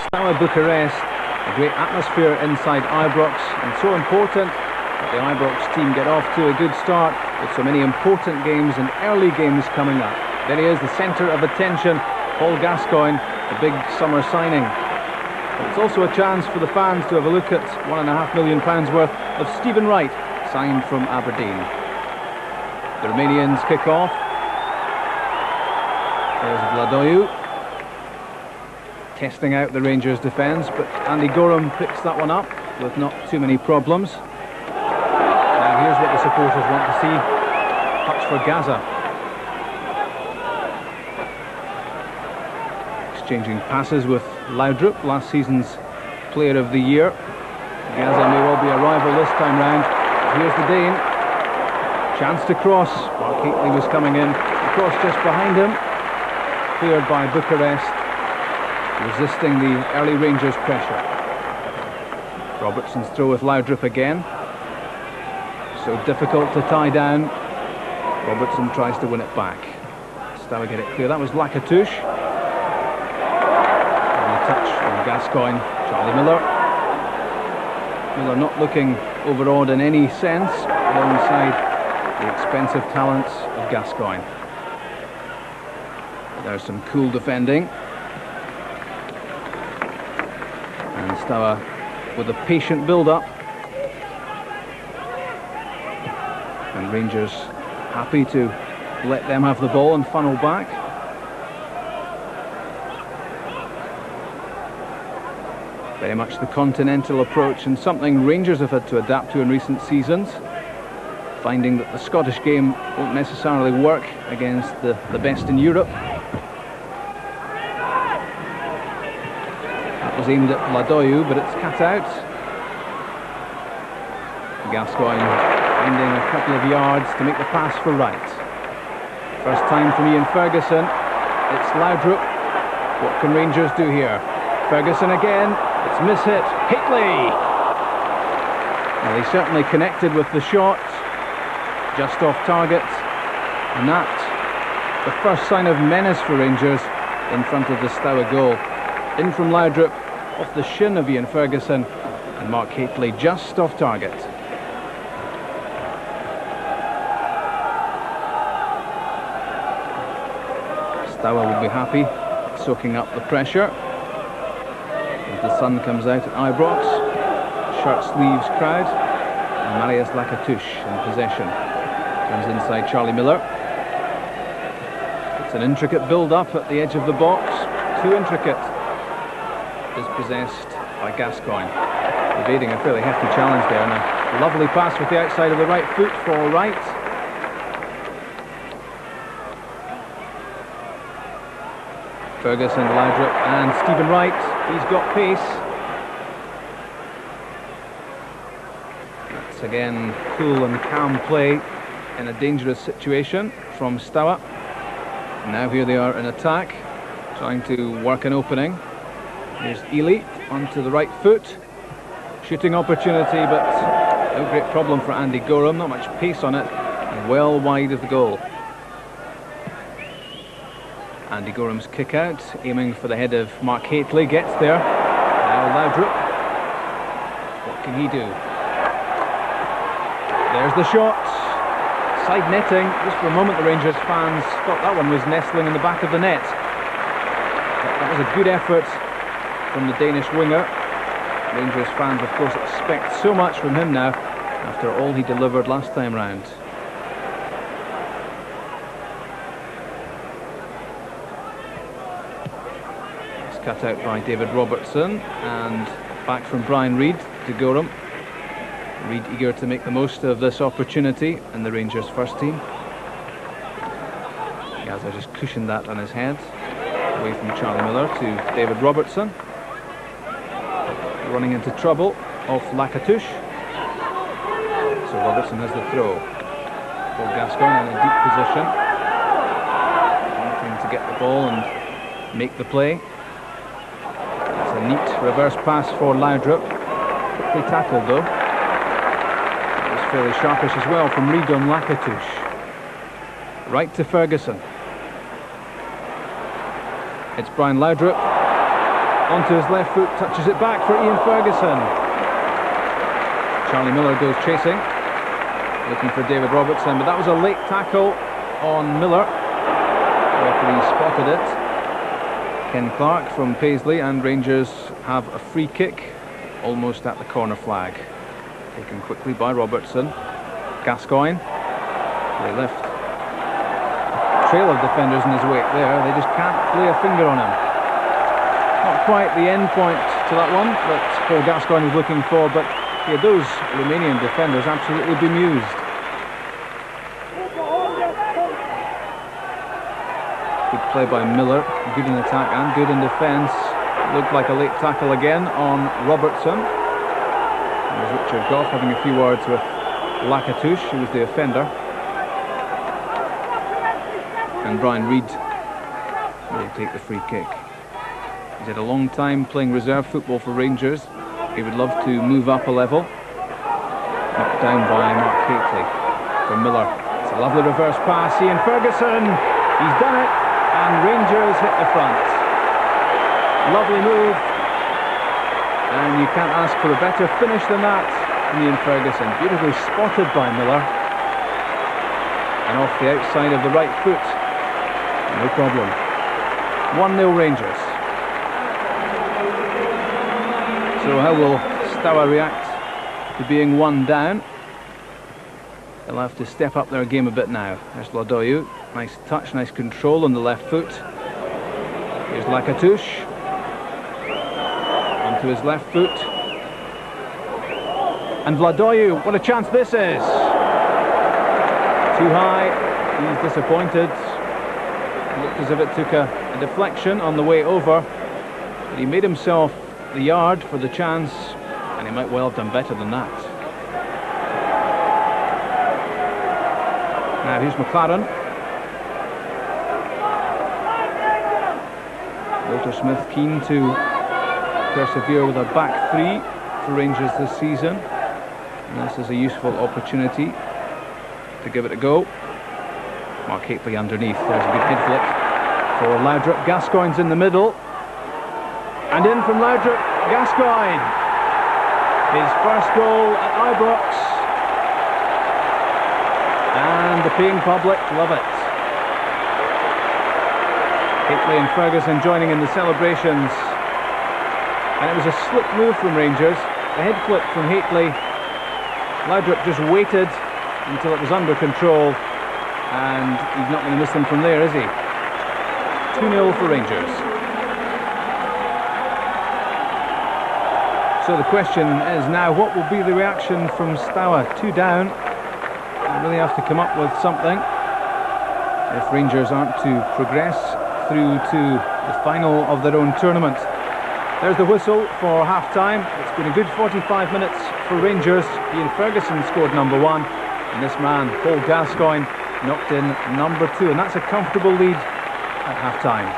Steau Bucharest, a great atmosphere inside Ibrox, and so important that the Ibrox team get off to a good start with so many important games and early games coming up. There he is, the centre of attention, Paul Gascoigne, the big summer signing. But it's also a chance for the fans to have a look at £1.5 million worth of Stephen Wright, signed from Aberdeen. The Romanians kick off. There's Vladoiu, testing out the Rangers' defence, but Andy Gorham picks that one up with not too many problems. Now here's what the supporters want to see. Touch for Gaza. Exchanging passes with Laudrup, last season's Player of the Year. Gaza may well be a rival this time round. Here's the Dane. Chance to cross. Mark Hateley was coming in. The cross just behind him. Cleared by Bucharest, resisting the early Rangers pressure. Robertson's throw with Laudrup again. So difficult to tie down. Robertson tries to win it back. Steau get it clear. That was Lakatouche. And the touch from Gascoigne. Charlie Miller. Miller not looking overawed in any sense, alongside the expensive talents of Gascoigne. There's some cool defending. And Steau with a patient build-up. And Rangers happy to let them have the ball and funnel back. Very much the continental approach, and something Rangers have had to adapt to in recent seasons, finding that the Scottish game won't necessarily work against the best in Europe. That was aimed at Vladoiu, but it's cut out. Gascoigne finding a couple of yards to make the pass for Wright. First time from Ian Ferguson. It's Laudrup. What can Rangers do here? Ferguson again. It's mishit. Hateley! Well, he certainly connected with the shot. Just off target. And that, the first sign of menace for Rangers in front of the Steau goal. In from Laudrup, off the shin of Ian Ferguson, and Mark Hateley just off target. Steau will be happy, soaking up the pressure. As the sun comes out at Ibrox, shirt sleeves crowd, and Marius Lakatouche in possession. Comes inside Charlie Miller. It's an intricate build-up at the edge of the box. Too intricate. Is possessed by Gascoigne. Evading a fairly hefty challenge there, and a lovely pass with the outside of the right foot for Wright. Ferguson, Laudrup and Stephen Wright. He's got pace. That's again cool and calm play in a dangerous situation from Steau. Now here they are in attack, trying to work an opening. Here's Ely onto the right foot. Shooting opportunity, but no great problem for Andy Gorham. Not much pace on it, and well wide of the goal. Andy Gorham's kick out, aiming for the head of Mark Hateley. Gets there. Now Laudrup. What can he do? There's the shot. Side netting. Just for a moment the Rangers fans thought that one was nestling in the back of the net. But that was a good effort from the Danish winger. Rangers fans, of course, expect so much from him now after all he delivered last time round. It's cut out by David Robertson, and back from Brian Reid to Gorham. Reid eager to make the most of this opportunity in the Rangers first team. Gaza just cushioned that on his head, away from Charlie Miller to David Robertson. Running into trouble off Lakatouche. So Robertson has the throw. Paul Gascoigne in a deep position, wanting to get the ball and make the play. It's a neat reverse pass for Laudrup. Quickly tackled though. It was fairly sharpish as well from Reid on Lakatouche. Right to Ferguson. It's Brian Laudrup. Onto his left foot, touches it back for Ian Ferguson. Charlie Miller goes chasing, looking for David Robertson, but that was a late tackle on Miller. The referee spotted it. Ken Clark from Paisley, and Rangers have a free kick almost at the corner flag. Taken quickly by Robertson. Gascoigne, they left a trail of defenders in his wake there. They just can't lay a finger on him. Not quite the end point to that one that Paul Gascoigne was looking for, but yeah, those Romanian defenders absolutely bemused. Good play by Miller, good in attack and good in defence. Looked like a late tackle again on Robertson. There's Richard Goff having a few words with Lakatouche, who was the offender. And Brian Reid will take the free kick. He's had a long time playing reserve football for Rangers. He would love to move up a level. Knocked down by Mark Hateley for Miller. It's a lovely reverse pass. Ian Ferguson, he's done it, and Rangers hit the front. Lovely move, and you can't ask for a better finish than that from Ian Ferguson. Beautifully spotted by Miller, and off the outside of the right foot. No problem. 1-0 Rangers. So how will Steau react to being one down? They'll have to step up their game a bit now. There's Ladoiu. Nice touch, nice control on the left foot. Here's Lakatouche. Onto his left foot. And Ladoiu, what a chance this is! Too high, he's disappointed. It looked as if it took a deflection on the way over. But he made himself the yard for the chance, and he might well have done better than that. Now here's McLaren. Walter Smith keen to persevere with a back three for Rangers this season, and this is a useful opportunity to give it a go. Mark Hateley underneath. There's a good head flick for Laudrup. Gascoigne's in the middle, and in from Laudrup. Gascoigne, his first goal at Ibrox, and the paying public love it. Hateley and Ferguson joining in the celebrations, and it was a slick move from Rangers. A head flip from Hateley. Laudrup just waited until it was under control, and he's not going to miss them from there, is he? 2-0 for Rangers. So the question is now, what will be the reaction from Steau? 2 down. They really have to come up with something if Rangers aren't to progress through to the final of their own tournament. There's the whistle for half-time. It's been a good 45 minutes for Rangers. Ian Ferguson scored number 1, and this man, Paul Gascoigne, knocked in number 2, and that's a comfortable lead at half-time.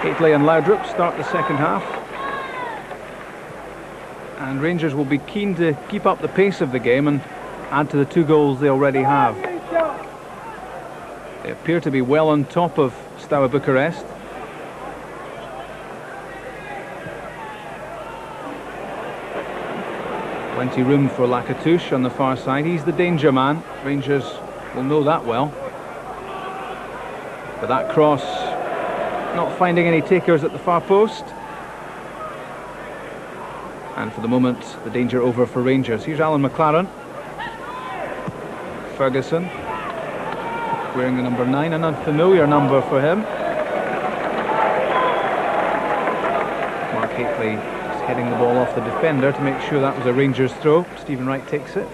Hateley and Laudrup start the second half, and Rangers will be keen to keep up the pace of the game and add to the 2 goals they already have. They appear to be well on top of Steaua Bucharest. Plenty room for Lakatouche on the far side. He's the danger man. Rangers will know that well. But that cross, not finding any takers at the far post. And for the moment, the danger over for Rangers. Here's Alan McLaren. Ferguson, wearing the number 9, an unfamiliar number for him. Mark Hateley just heading the ball off the defender to make sure that was a Rangers throw. Stephen Wright takes it.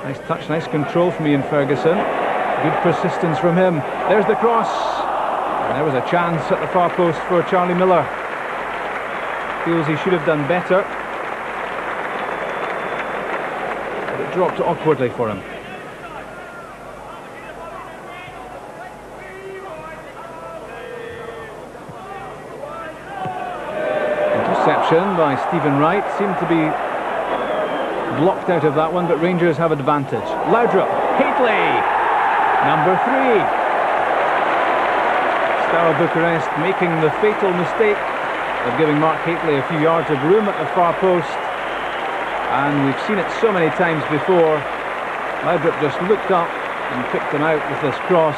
Nice touch, nice control from Ian Ferguson. Good persistence from him. There's the cross. And there was a chance at the far post for Charlie Miller. Feels he should have done better, but it dropped awkwardly for him. Interception by Stephen Wright. Seemed to be blocked out of that one, but Rangers have advantage. Laudrup Hately, number 3. Steau Bucharest making the fatal mistake of giving Mark Hately a few yards of room at the far post. And we've seen it so many times before. Laudrup just looked up and picked him out with this cross.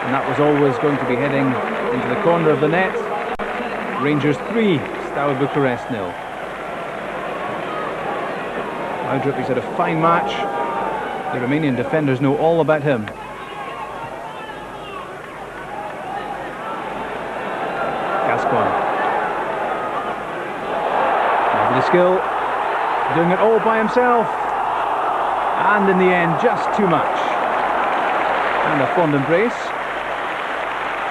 And that was always going to be heading into the corner of the net. Rangers 3, Steaua Bucharest 0. Laudrup, he's had a fine match. The Romanian defenders know all about him. Gascoigne. Lovely skill. Doing it all by himself. And in the end, just too much. And a fond embrace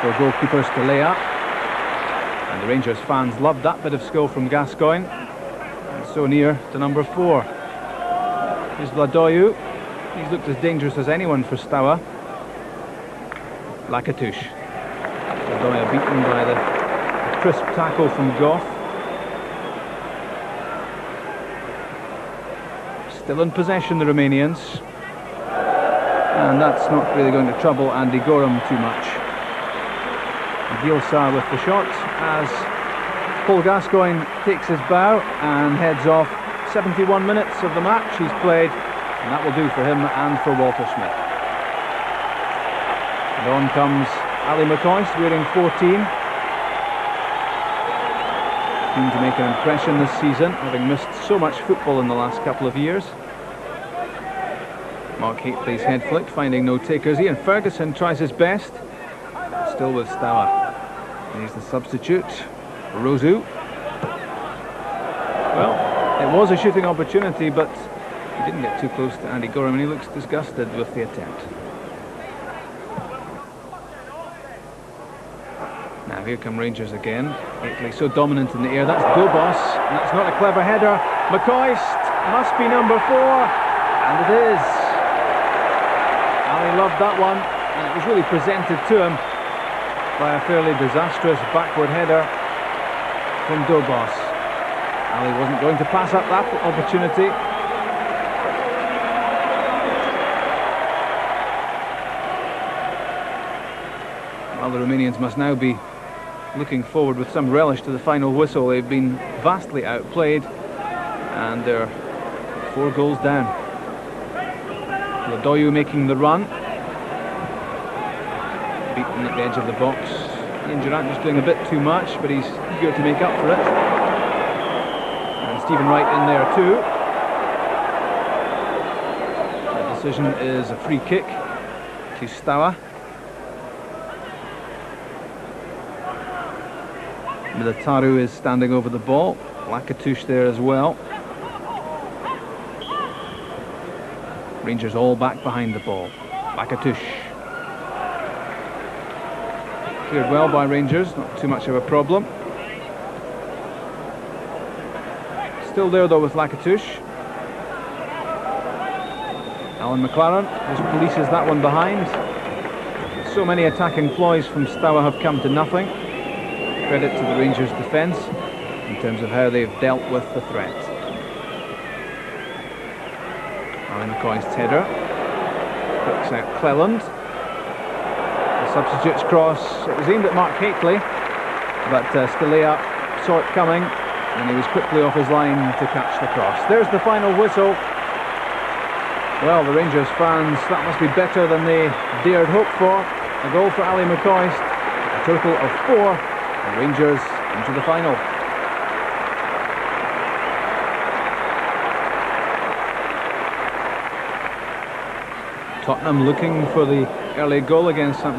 for goalkeepers to lay up. And the Rangers fans loved that bit of skill from Gascoigne. And so near to number 4. Here's Vladoiu. He's looked as dangerous as anyone for Steaua. Lakatouche. Vladoiu beaten by the crisp tackle from Goff. Still in possession, the Romanians. And that's not really going to trouble Andy Gorham too much. Gilsa with the shot as Paul Gascoigne takes his bow and heads off. 71 minutes of the match he's played, and that will do for him and for Walter Smith. And on comes Ali McCoist wearing 14. Keen to make an impression this season, having missed so much football in the last couple of years. Mark Hately's head flick, finding no takers. Ian Ferguson tries his best, still with Steaua. He's the substitute, Rosu. Well, it was a shooting opportunity, but he didn't get too close to Andy Gorham, and he looks disgusted with the attempt. Now here come Rangers again. Hately so dominant in the air. That's Dobos, and that's not a clever header. McCoist must be number 4, and it is. Ali loved that one, and it was really presented to him by a fairly disastrous backward header from Dobos. Ali wasn't going to pass up that opportunity. Well, the Romanians must now be looking forward with some relish to the final whistle. They've been vastly outplayed, and they're 4 goals down. Vladoiu making the run. Beaten at the edge of the box. Ian Durant just doing a bit too much, but he's eager to make up for it. And Stephen Wright in there too. The decision is a free kick to Steaua. Militaru is standing over the ball. Lakatouche there as well. Rangers all back behind the ball. Lakatouche. Cleared well by Rangers, not too much of a problem. Still there though with Lakatouche. Alan McLaren just polices that one behind. So many attacking ploys from Steaua have come to nothing. Credit to the Rangers defence in terms of how they've dealt with the threat. Alan McCoist's header. Picks out Cleland. Substitutes cross. It was aimed at Mark Hately, but Stelea saw it coming, and he was quickly off his line to catch the cross. There's the final whistle. Well, the Rangers fans, that must be better than they dared hope for. A goal for Ali McCoist, a total of 4, and Rangers into the final. Tottenham looking for the early goal against St.